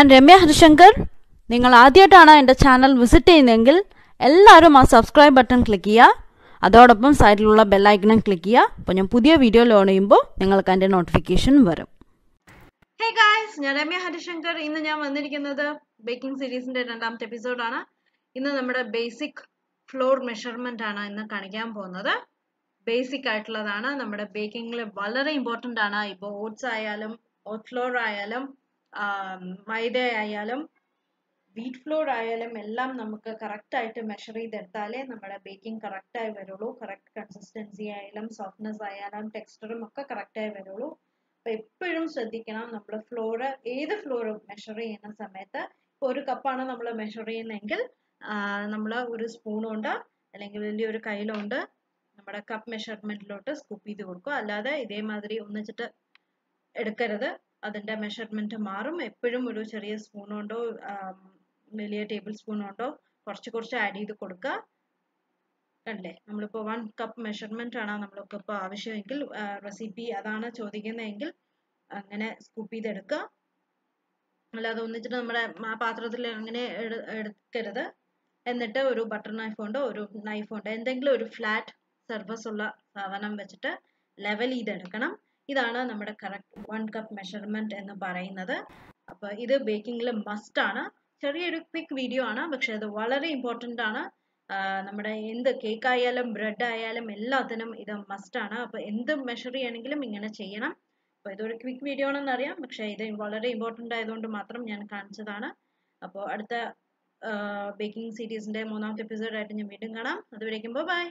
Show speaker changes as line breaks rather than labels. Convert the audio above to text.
ഞാൻ രമ്യ ഹരിശങ്കർ. നിങ്ങൾ ആദ്യമായിട്ടാണ് എൻ്റെ ചാനൽ വിസിറ്റ് ചെയ്യുന്നതെങ്കിൽ എല്ലാവരും ആ സബ്സ്ക്രൈബ് ബട്ടൺ ക്ലിക്ക് ചെയ്യുക. അതോടൊപ്പം സൈഡിലുള്ള ബെല്ലൈക്കണും ക്ലിക്ക് ചെയ്യുക. അപ്പോൾ ഞാൻ പുതിയ വീഡിയോ ലോഡ് ചെയ്യുമ്പോൾ നിങ്ങൾക്ക് അതിൻ്റെ നോട്ടിഫിക്കേഷൻ വരും.
ഹേ ഗായ്സ്, ഞാൻ രമ്യ ഹരിശങ്കർ. ഇന്ന് ഞാൻ വന്നിരിക്കുന്നത് ബേക്കിംഗ് സീരീസിന്റെ രണ്ടാമത്തെ എപ്പിസോഡാണ്. ഇന്ന് നമ്മുടെ ബേസിക് ഫ്ലോർ മെഷർമെന്റ് ആണ് ഇന്ന് കാണിക്കാൻ പോകുന്നത്. ബേസിക് ആയിട്ടുള്ളതാണ്, നമ്മുടെ ബേക്കിങ്ങിൽ വളരെ ഇമ്പോർട്ടൻ്റ് ആണ്. ഇപ്പോൾ ഓട്സ് ആയാലും ഓട്ട് ഫ്ലോർ ആയാലും മൈദ ആയാലും വീറ്റ് ഫ്ലോർ ആയാലും എല്ലാം നമുക്ക് കറക്റ്റായിട്ട് മെഷർ ചെയ്തെടുത്താലേ നമ്മുടെ ബേക്കിംഗ് കറക്റ്റായി വരുള്ളൂ. കറക്റ്റ് കൺസിസ്റ്റൻസി ആയാലും സോഫ്റ്റ്നെസ് ആയാലും ടെക്സ്ചറും ഒക്കെ കറക്റ്റായി വരുള്ളൂ. അപ്പൊ എപ്പോഴും ശ്രദ്ധിക്കണം, നമ്മൾ ഫ്ലോറ് ഏത് ഫ്ലോറും മെഷർ ചെയ്യുന്ന സമയത്ത് ഇപ്പോൾ ഒരു കപ്പാണ് നമ്മൾ മെഷർ ചെയ്യുന്നതെങ്കിൽ നമ്മൾ ഒരു സ്പൂൺ കൊണ്ട് അല്ലെങ്കിൽ വലിയൊരു കയ്യിലുണ്ട് നമ്മുടെ കപ്പ് മെഷർമെന്റിലോട്ട് സ്കൂപ്പ് ചെയ്ത് കൊടുക്കുക. അല്ലാതെ ഇതേമാതിരി ഒന്നിച്ചിട്ട് എടുക്കരുത്, അതിന്റെ മെഷർമെന്റ് മാറും. എപ്പോഴും ഒരു ചെറിയ സ്പൂൺ കൊണ്ടോ വലിയ ടേബിൾ സ്പൂൺ കൊണ്ടോ കുറച്ച് ആഡ് ചെയ്ത് കൊടുക്കുക. കണ്ടില്ലേ, നമ്മളിപ്പോൾ 1 കപ്പ് മെഷർമെന്റ് ആണ് നമ്മൾക്ക് ഇപ്പോൾ ആവശ്യമെങ്കിൽ, റെസിപ്പി അതാണ് ചോദിക്കുന്നതെങ്കിൽ അങ്ങനെ സ്കൂപ്പ് ചെയ്തെടുക്കുക. അല്ലാതെ ഒന്നിച്ചിട്ട് നമ്മുടെ പാത്രത്തിൽ അങ്ങനെ എടുക്കരുത്. എന്നിട്ട് ഒരു ബട്ടർ നൈഫ് കൊണ്ടോ ഒരു നൈഫ് കൊണ്ടോ എന്തെങ്കിലും ഒരു ഫ്ലാറ്റ് സർഫസ് ഉള്ള സാധനം വെച്ചിട്ട് ലെവൽ ചെയ്തെടുക്കണം. ഇതാണ് നമ്മുടെ കറക്റ്റ് 1 കപ്പ് മെഷർമെന്റ് എന്ന് പറയുന്നത്. അപ്പോൾ ഇത് ബേക്കിങ്ങിൽ മസ്റ്റ് ആണ്. ചെറിയൊരു ക്വിക്ക് വീഡിയോ ആണ്, പക്ഷെ അത് വളരെ ഇമ്പോർട്ടൻ്റ് ആണ്. നമ്മുടെ എന്ത് കേക്ക് ആയാലും ബ്രെഡ് ആയാലും എല്ലാത്തിനും ഇത് മസ്റ്റ് ആണ്. അപ്പോൾ എന്ത് മെഷർ ചെയ്യണമെങ്കിലും ഇങ്ങനെ ചെയ്യണം. അപ്പോൾ ഇതൊരു ക്വിക്ക് വീഡിയോ ആണെന്ന് അറിയാം, പക്ഷേ ഇത് വളരെ ഇമ്പോർട്ടൻ്റ് ആയതുകൊണ്ട് മാത്രം ഞാൻ കാണിച്ചതാണ്. അപ്പോൾ അടുത്ത ബേക്കിംഗ് സീരീസിന്റെ 3ാമത്തെ എപ്പിസോഡായിട്ട് ഞാൻ വീണ്ടും കാണാം. അതുവരേക്കും ബൈ.